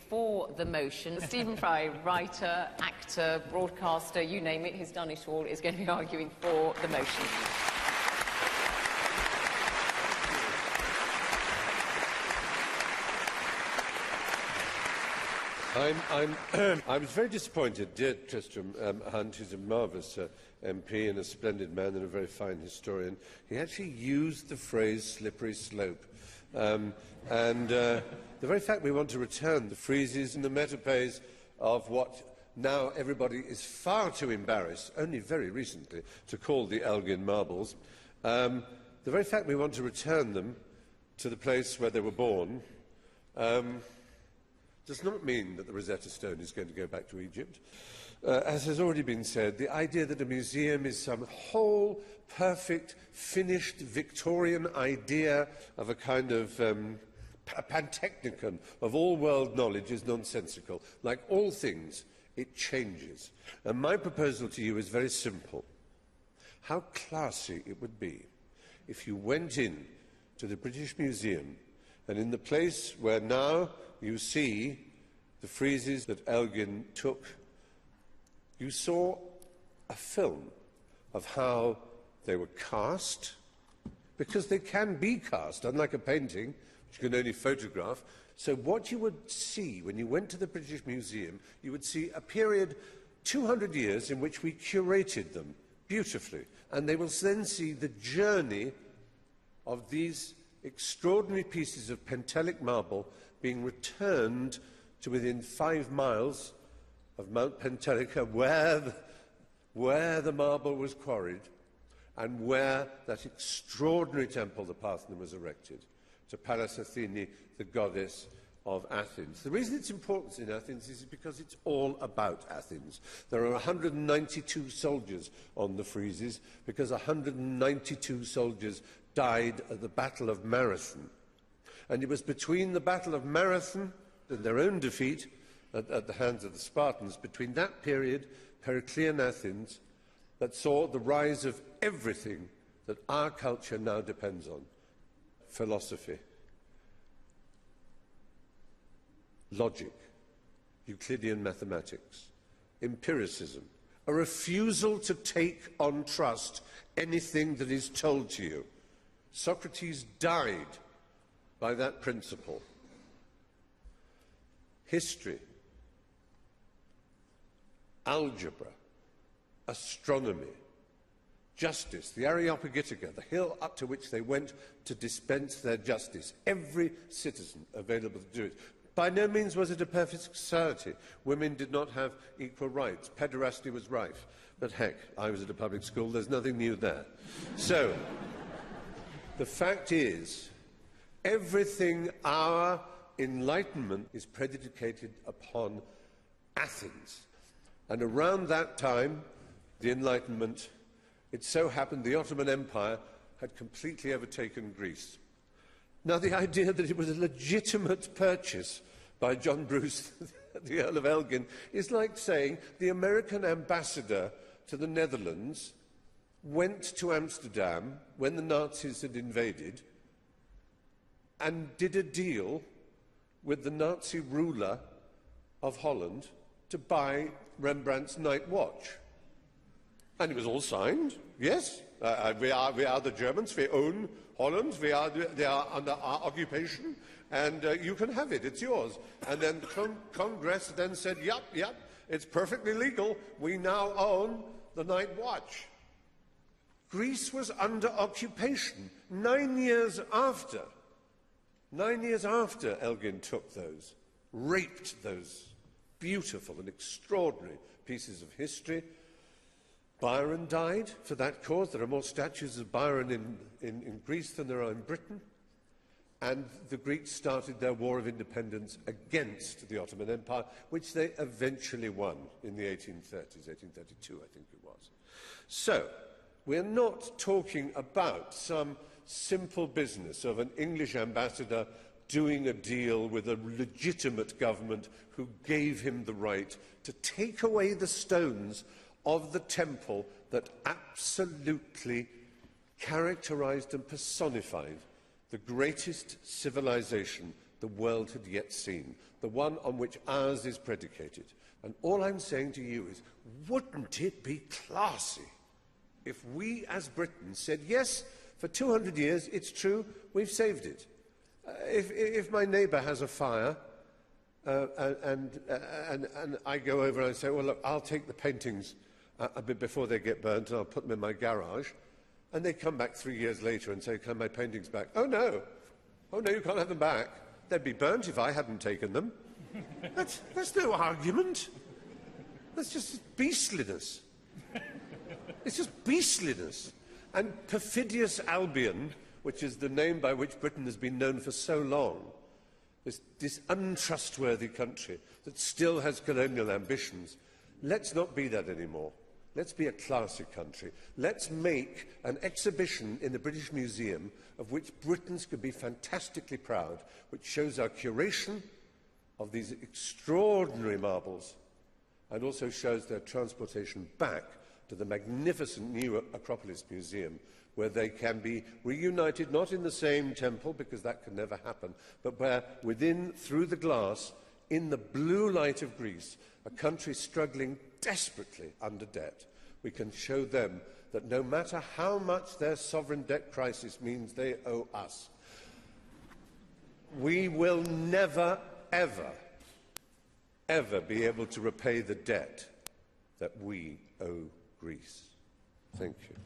For the motion, Stephen Fry, writer, actor, broadcaster, you name it, he's done it all, is going to be arguing for the motion. I was very disappointed. Dear Tristram Hunt, who's a marvellous MP and a splendid man and a very fine historian, he actually used the phrase slippery slope. The very fact we want to return the friezes and the metaphors of what now everybody is far too embarrassed, only very recently, to call the Elgin marbles, the very fact we want to return them to the place where they were born does not mean that the Rosetta Stone is going to go back to Egypt. As has already been said, the idea that a museum is some whole, perfect, finished Victorian idea of a kind of a pantechnicon of all world knowledge is nonsensical. Like all things, it changes. And my proposal to you is very simple. How classy it would be if you went in to the British Museum and in the place where now you see the friezes that Elgin took, you saw a film of how they were cast, because they can be cast, unlike a painting, which you can only photograph. So what you would see when you went to the British Museum, you would see a period, 200 years, in which we curated them beautifully. And they will then see the journey of these extraordinary pieces of Pentelic marble being returned to within 5 miles of Mount Pentelica, where the marble was quarried and where that extraordinary temple, the Parthenon, was erected, to Pallas Athene, the goddess of Athens. The reason it's important in Athens is because it's all about Athens. There are 192 soldiers on the friezes because 192 soldiers died at the Battle of Marathon. And it was between the Battle of Marathon and their own defeat at the hands of the Spartans, between that period, Periclean Athens, that saw the rise of everything that our culture now depends on. Philosophy, logic, Euclidean mathematics, empiricism, a refusal to take on trust anything that is told to you. Socrates died by that principle. History, algebra, astronomy, justice, the Areopagitica, the hill up to which they went to dispense their justice. Every citizen available to do it. By no means was it a perfect society. Women did not have equal rights. Pederasty was rife. But heck, I was at a public school, there's nothing new there. So, the fact is, everything our Enlightenment is predicated upon Athens. And around that time, the Enlightenment, it so happened the Ottoman Empire had completely overtaken Greece. Now, the idea that it was a legitimate purchase by John Bruce, the Earl of Elgin, is like saying the American ambassador to the Netherlands went to Amsterdam when the Nazis had invaded and did a deal with the Nazi ruler of Holland to buy Rembrandt's Night Watch. And it was all signed, yes. We are the Germans, we own Holland, they are under our occupation, and you can have it, it's yours. And then the Congress then said, yep, it's perfectly legal, we now own the Night Watch. Greece was under occupation 9 years after. 9 years after Elgin took those, raped those beautiful and extraordinary pieces of history. Byron died for that cause. There are more statues of Byron in Greece than there are in Britain. And the Greeks started their war of independence against the Ottoman Empire, which they eventually won in the 1830s, 1832, I think it was. So, we're not talking about some simple business of an English ambassador doing a deal with a legitimate government who gave him the right to take away the stones of the temple that absolutely characterized and personified the greatest civilization the world had yet seen, the one on which ours is predicated. And all I'm saying to you is, wouldn't it be classy if we as Britain said, yes, for 200 years, it's true, we've saved it. If my neighbour has a fire, and I go over and I say, well, look, I'll take the paintings a bit before they get burnt, and I'll put them in my garage, and they come back 3 years later and say, can my paintings back? Oh, no, you can't have them back. They'd be burnt if I hadn't taken them. That's no argument. That's just beastliness. It's just beastliness. And perfidious Albion, which is the name by which Britain has been known for so long, this untrustworthy country that still has colonial ambitions, let's not be that anymore. Let's be a classy country. Let's make an exhibition in the British Museum of which Britons could be fantastically proud, which shows our curation of these extraordinary marbles and also shows their transportation back to the magnificent new Acropolis Museum, where they can be reunited, not in the same temple, because that can never happen, but where within, through the glass, in the blue light of Greece, a country struggling desperately under debt, we can show them that no matter how much their sovereign debt crisis means they owe us, we will never, ever, ever be able to repay the debt that we owe Greece. Thank you.